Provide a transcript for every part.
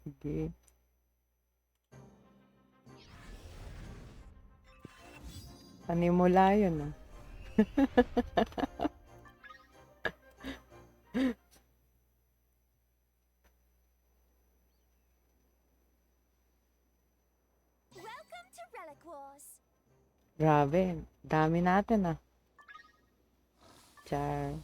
Sige. Panimula yun, ah. Welcome to Relic Wars. Grabe, dami natin, ah. Char.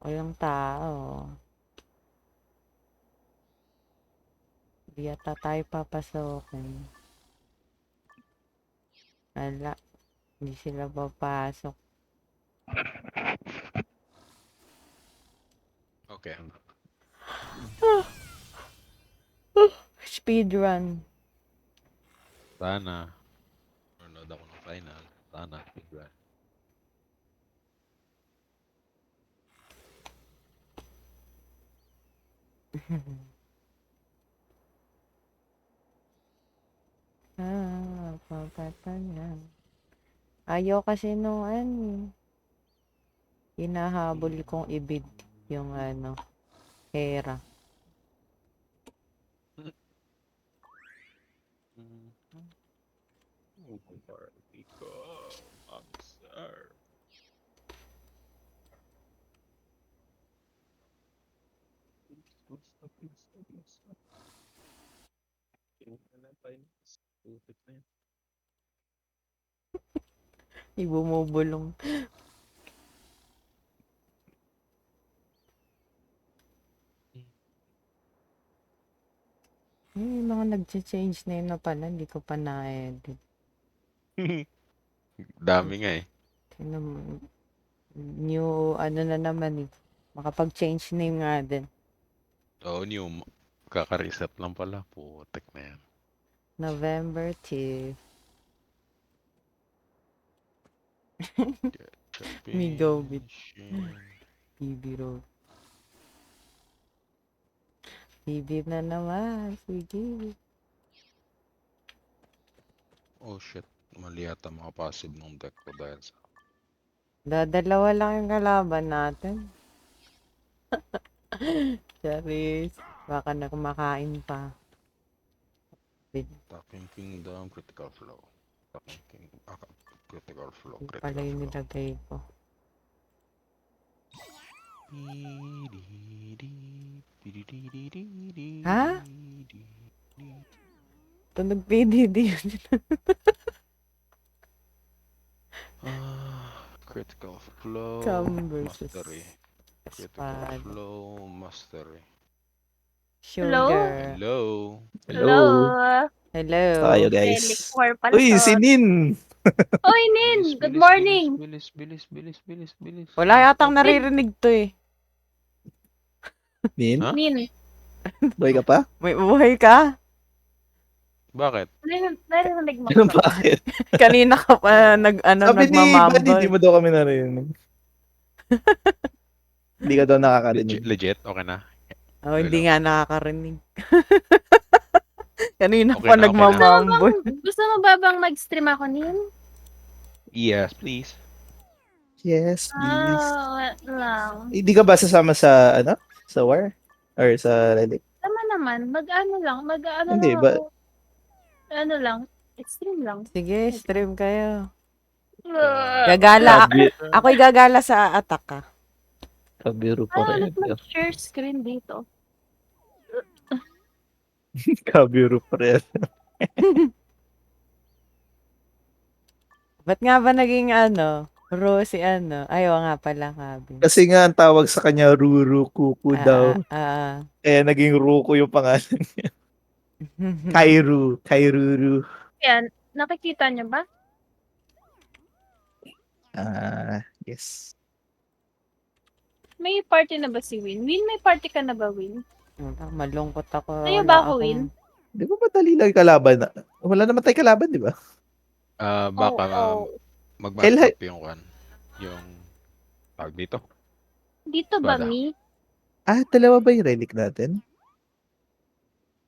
Walang tao. Di yata tayo papasokin. Wala. Hindi sila papasok. Okay. Speedrun. Sana. Nanonood ako ng final. Sana. Speedrun. Papatanya. Ayaw kasi nung hinahabol kong ibid yung Hera. Ibumubulong. Yung mga nag-change name na pala, hindi ko pa na-edit. Dami nga eh. New, na naman eh. Makapag-change name nga din. Oo, new. Kaka-reset lang pala. Putek na yan. November 2. Migo with BB Road. BB na naman. Sige. Oh shit. Mali yata mga passive ng deck ko dahil sa... Dadalawa lang yung kalaban natin. Charis. Baka na kumakain pa. Tapping Kingdom, Critical Flow. Tapping Kingdom, Critical Flow, Yung Critical pala yung Flow. nilagay ko. Ha? Tunog PDD yun. Critical Flow, Cam versus Mastery. Critical Espada. Flow, Mastery. Sugar. Hello. Hello. Hello. Tayo Relic guys. War pala Uy, to. si Nin! Hoy, Nin! Good morning! Bilis. Wala yatang naririnig to eh. Nin? Ha? Nin, Buhay ka pa? May buhay ka? Bakit? narinig mo Ano ba? bakit? Kanina ka pa Sabi ni Buddy, di nagmamumble. mo daw kami narinig. Hindi ka daw nakakarinig. Legit? Okay na? Oh, Okay hindi lang. nga nakakarinig. Kanina Okay pa na, okay na. nagmamumble. Gusto mo ba bang mag-stream ako, Nin? Yes, please. Yes, please. Wait lang. Hindi ka ba sasama sa, sa War? Or sa Relic? Tama naman, mag-ano lang Hindi, ako. ba? Ano lang, stream lang. Sige, stream kayo. Ah, Gagala. Kabi- Ako'y gagala sa attack ka. Kabiru pa Ayaw rin. ulit mag-share screen dito. Kabiru pa rin. Ba't nga ba naging Rose Ayaw nga pala, Kabi. Kasi nga ang tawag sa kanya Ruru Kuku daw. Kaya naging Ruku yung pangalan niya. Kairuru. Yan, nakikita niyo ba? Yes. May party na ba si Win? Win, may party ka na ba, Win? Malungkot ako. Sa'yo Wala ba ako, akong- Win? Di ba madali lang kalaban? Wala naman tayo kalaban, di ba? Baka Oo. mag-back up yung yung tawag dito. Dito ba, Espada. Mi? Dalawa ba yung relic natin?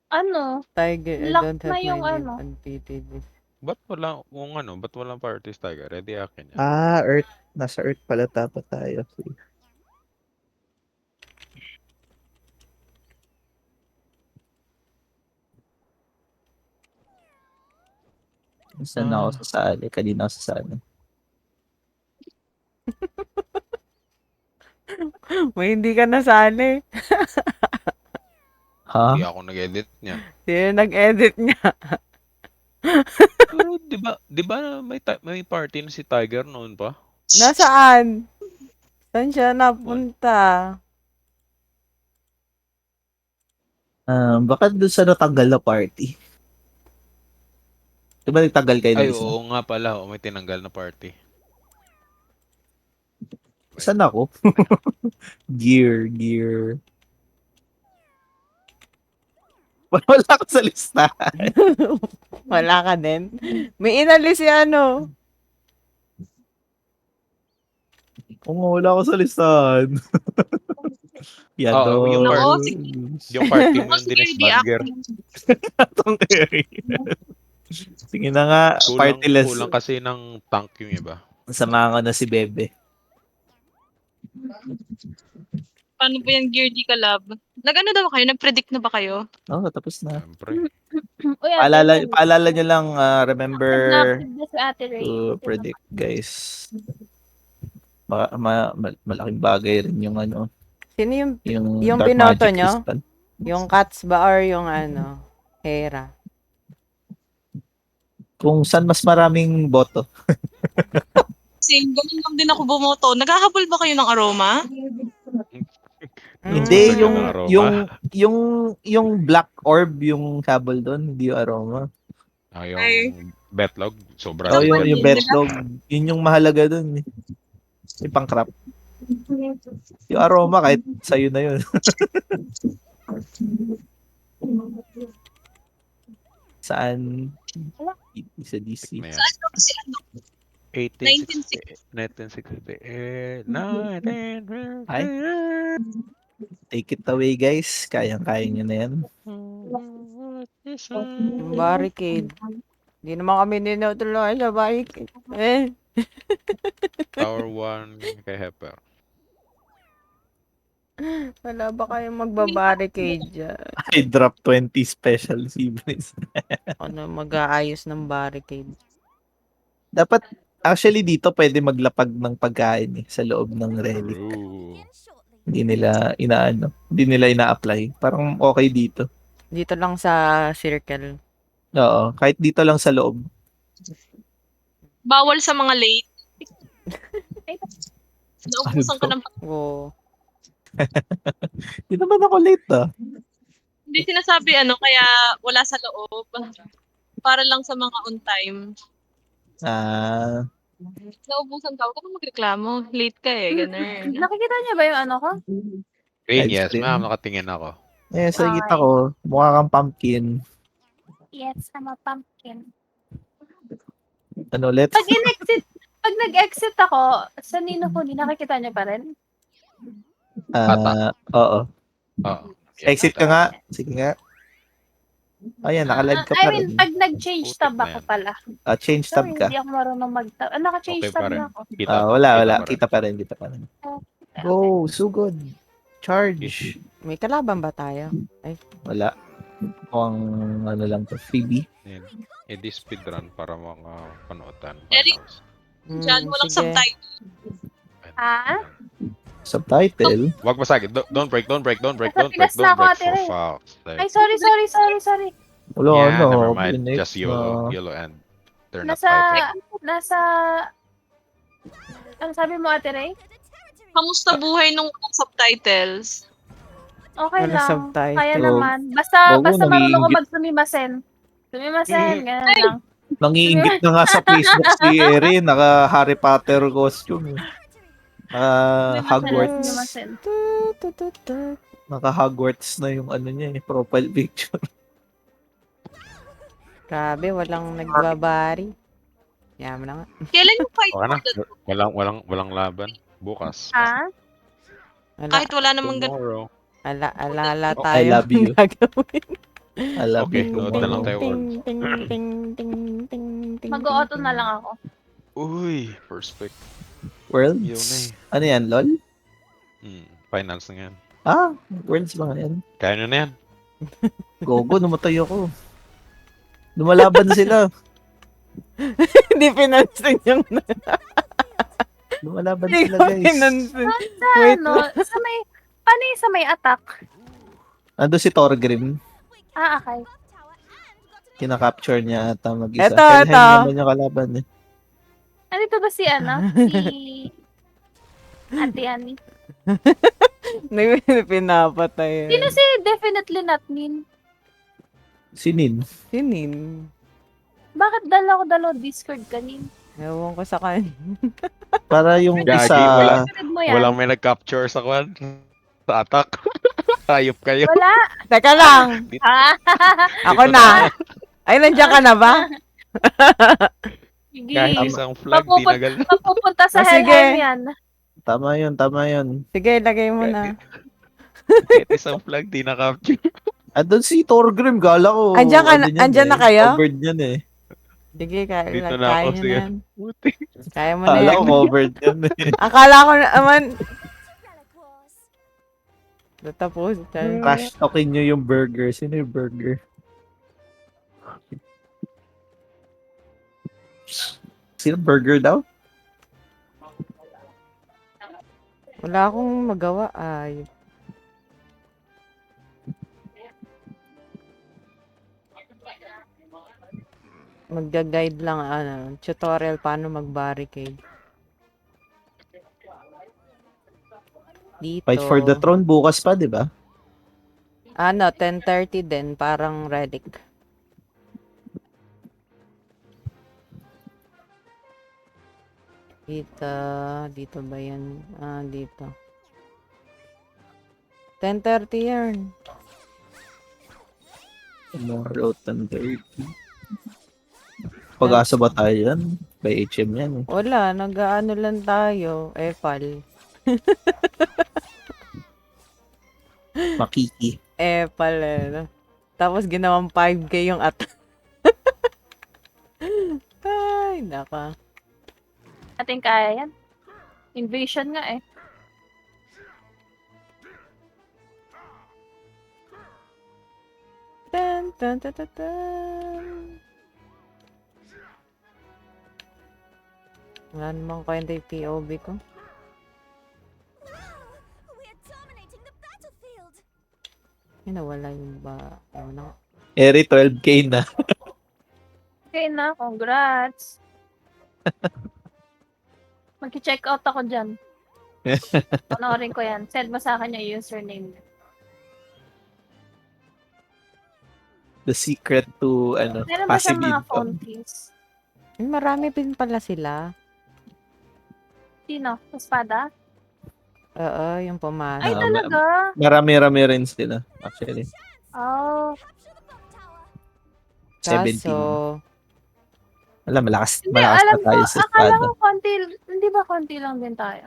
Ano? Tiger, I Lock don't na have yung my name ano. unpitied. ba't walang parties Tiger? Ready akin yan. Earth. Nasa Earth pala dapat tayo. Sige. Saan ako sasali? Kanina ako sasali. May hindi ka nasali. Ha? Hindi ako nag-edit niya. Sino nag-edit niya? Pero di ba may party na si Tiger noon pa? Nasaan? Saan siya napunta? Baka doon sa natanggal na party. Di ba nagtanggal kayo na Ay, isa? oo nga pala. May tinanggal na party. Saan ako? Gear. Wala ka sa listahan. Wala ka din. May inalis si ano. Oo, wala ka sa listahan. Yan Oo, yung Nako, party. Yung party mo yung Sige, Dinis di Badger. Tong area. Sige na nga, partyless. Kulang kasi ng tank yung iba. Samahan ko na si Bebe. Paano ba yung Gear D collab? Nag-ano daw kayo? Nag-predict na ba kayo? Oo, tapos na. Siyempre. Uy, Paalala nyo lang, remember Nag-active na si Ate Ray. to predict, guys. Malaking bagay rin yung ano, Sino yung yung Dark binoto Magic nyo? Crystal. Yung Cats ba or yung ano? Hera? Kung saan mas maraming boto. Same, ganun lang din ako bumoto. Naghahabol ba kayo ng aroma? Hindi, Gusto yung niya ng aroma. yung black orb yung habol doon, hindi yung aroma. Yung betlog. Sobra. Oh, Ano yung yun? betlog, yun yung mahalaga doon. Yung pang-crap. Yung aroma kahit sa'yo na yun. Saan? Sa DC. Na yan. Saan daw kasi ano? 1960. 1960. Ay. Take it away, guys. Kayang-kaya nyo na yan. Yung barricade. Hindi naman kami ninutulungan sa barricade. Tower 1 kay Hepper. Wala ba kayong magbabarricade dyan? I drop 20 special series. Ano mag-aayos ng barricade? Dapat, actually dito pwede maglapag ng pagkain sa loob ng relic. True. Hindi nila ina-apply. Parang okay dito. Dito lang sa circle. Oo, kahit dito lang sa loob. Bawal sa mga late. Naubusan ka Ano ng... Oo. Hindi naman ako late Hindi sinasabi ano, kaya wala sa loob. Para lang sa mga on time. Naubusan ka, huwag ka magreklamo. Late ka ganun. Nakikita niya ba yung ano ko? Rain, Live yes. stream. Ma'am, nakatingin ako. Sa kita ko, mukha kang pumpkin. Yes, I'm a pumpkin. Ano ulit? Pag nag-exit ako, sa Nino Kuni, nakikita niya pa rin? Oo. Oo. Exit ka nga. Sige nga. Ayan, naka-live ka I pa mean, rin. pag nag-change Putik tab na ako yan. pala. Change tab Sorry, ka. hindi ako marunong mag-tab. Naka-change Okay tab pa rin. na ako. Wala. pa rin. Kita pa rin. Go, sugod. Charge. May kalaban ba tayo? Wala. Mukhang ano lang to, freebie. Yan. Di speedrun para mga panuotan. Eric, Diyan, walang Sige. subtitle. Subtitle. Wag basagin. Don't break. Pinas na ako, Ate Ray. Ay, sorry. Wala, Yeah, ano. never mind. Pinik Just YOLO and they're not Nasa, fighting. ano sabi mo, Ate Ray? Kamusta buhay nung walang subtitles? Okay Walang lang. subtitle. Kaya naman. Basta Bago, marunong ko nangiinggit. magsumimasen. Sumimasen, ganun lang. Nangiinggit na nga sa Facebook si Erin, naka Harry Potter costume. Hogwarts. Sumimasen. Naka Hogwarts na yung ano niya, profile picture. Grabe, walang nagbabari. Yaman na nga. Kailan yung fight Okay na. order? Walang laban. Bukas. Ha? Kahit wala namang ganun. Tomorrow. Ala I tayo. love you. Gagawin. I love Okay, you. note na lang tayo. Ting, ting, ting, ting, ting, Mag-auto na lang ako. Uy, first pick. Worlds? Yun na eh. Ano yan, LOL? Finals na yan. Ah, Worlds ba yan? Kaya nyo na yan. Gogo, namatay ako. Lumalaban sila. Hindi pinansin yung Lumalaban Hindi sila, ko guys. pinansin. Sa Wait ano, sa may, paano yung sa may attack? Ando si Thorgrim. Ah, okay. Kinakapture niya ata mag-isa. Eto, Helhem eto. naman yung kalaban eh. Andito ba si ano? Si Ate Annie? Pinapatay. Sino si Definitely Not Nin? Si Nin. Sinin? Bakit dalaw Discord kanin? Ewan ko sa kanya. Para yung Gagi, isa... wala. Sunod mo yan. Walang may nag-capture sa kwan. Sa attack. Hayop kayo. Wala. Teka lang. Ah, Ako na. Ay, nandiyan ka na ba? sige. Kahit isang flag, di nagal. Mapupunta sa Ah, sige. Helheim yan. Tama yun, tama yun. Sige, lagay mo na. Kahit isang flag, di na-capture. Andun si Thorgrim, gala ko. Andyan ka na- ano yan andyan na kayo? Covered yan eh. Sige, kaya, Dito na kaya ako, nyo sige. na yan. Buti. Kaya mo na Kala yan. ko covered yan eh. Akala ko naman. Natapos. Trash talking nyo yung burger. Sino yung burger? Sino burger daw? Wala akong magawa. Ay. Magga-guide lang, tutorial paano mag-barricade. Dito. Fight for the throne bukas pa, di ba? 10:30 din, parang relic. Dito ba yan? Dito. 10:30 yan. Tomorrow, 10:30. Pag-asa ba tayo yan? By HM yan eh. Wala, nag-ano lang tayo. Epal. Makiki. Epal no? Tapos ginawang 5K yung Ay, naka. Ating kaya yan. Invasion nga eh. Tan, tan, tan, tan, tan. Wala namang kwenta yung POV ko. Ay, nawala yung ba... Ano? Eri, 12k na. Okay na, congrats. Mag-check out ako dyan. Panoorin ko yan. Send mo sa akin yung username. The secret to, Meron ba passive siyang mga phone income. keys? Ay, marami din pala sila. Sino? Espada? Oo, yung pumana. Ay, Ah, talaga? Marami-rami rin sila, actually. Oh. 17. Kaso, Alam, malakas Hindi, na alam tayo ko, sa akala espada. ko konti, hindi ba konti lang din tayo?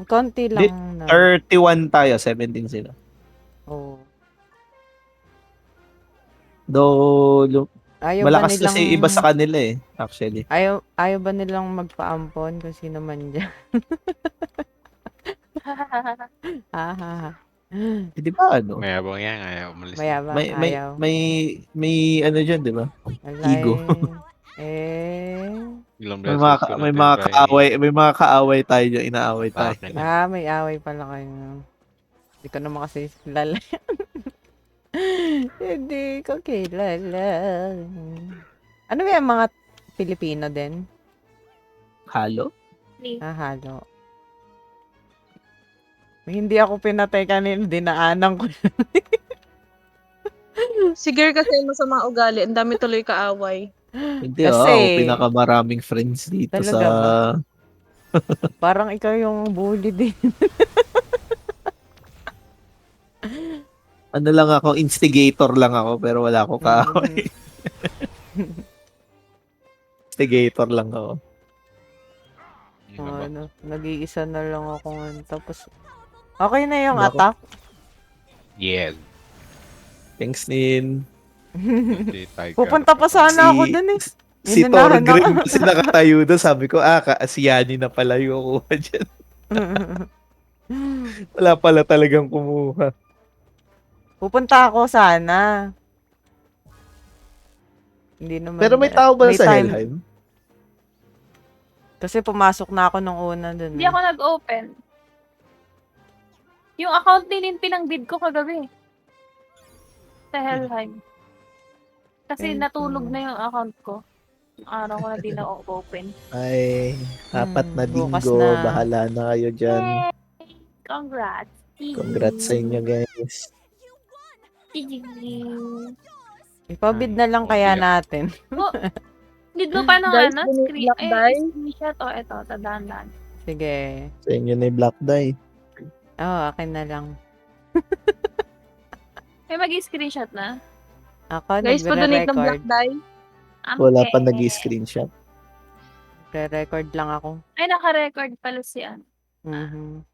konti lang na. 31 tayo, 17 sila. Oh. Though, Ayaw malakas ba nilang, kasi iba sa kanila eh, actually. Ayaw ba nilang magpaampon kung sino man dyan? Ah, Eh, di ba Mayabang yan, ayaw umalis. mayabang, May ayaw. may ano diyan, di ba? Alay. ego. Ilang May beses mga ko na may mga tinry. kaaway, may mga kaaway tayo diyan, inaaway tayo. Akin. May away pala kayo. Hindi ko naman kasi kilala. Hindi ko kilala. Ano ba yung mga Pilipino din? Halo? Halo. Hindi ako pinatay kanina, dinaanan ko. Si Ger kasi masama ugali. Ang dami tuloy kaaway. Hindi Kasi- ako pinakamaraming friends dito Talaga sa ba? Parang ikaw yung bully din. ano lang ako, instigator lang ako pero wala ako kaaway. Instigator lang ako. Yun na ba? Nag-iisa na lang ako ngayon. Tapos, okay na yung Wala attack. Yes. Thanks Nin. Hindi tayo Pupunta pa sana ako dun eh. Si Inunahan Thorgrim kasi nakatayo doon. Sabi ko, si Yani na pala yung kukuha dyan. Wala pala talagang kumuha. Pupunta ako sana. Hindi naman. Pero may tao ba may sa time. Helheim? Kasi pumasok na ako nung una dun. Hindi ako nag-open. Yung account ni pinang-bid ko kagabi. Sa Helheim. Kasi natulog na yung account ko. Yung araw ko na di na open. Ay, apat na bukas linggo. na. Bahala na kayo dyan. Congrats. Congrats sa inyo, guys. Ipabid na lang kaya natin. Need mo pa ng Guys, ano? bunny black die? Screenshot o ito, tadaan-daan. Sige. Sa inyo na yung black die. Akin na lang. May mag-screenshot na? Ako, Guys, pa-donate ng black nagre-record. die. Wala pa Okay. nag-screenshot. Nagre-record lang ako. Ay, naka-record pala si ano. Mhm.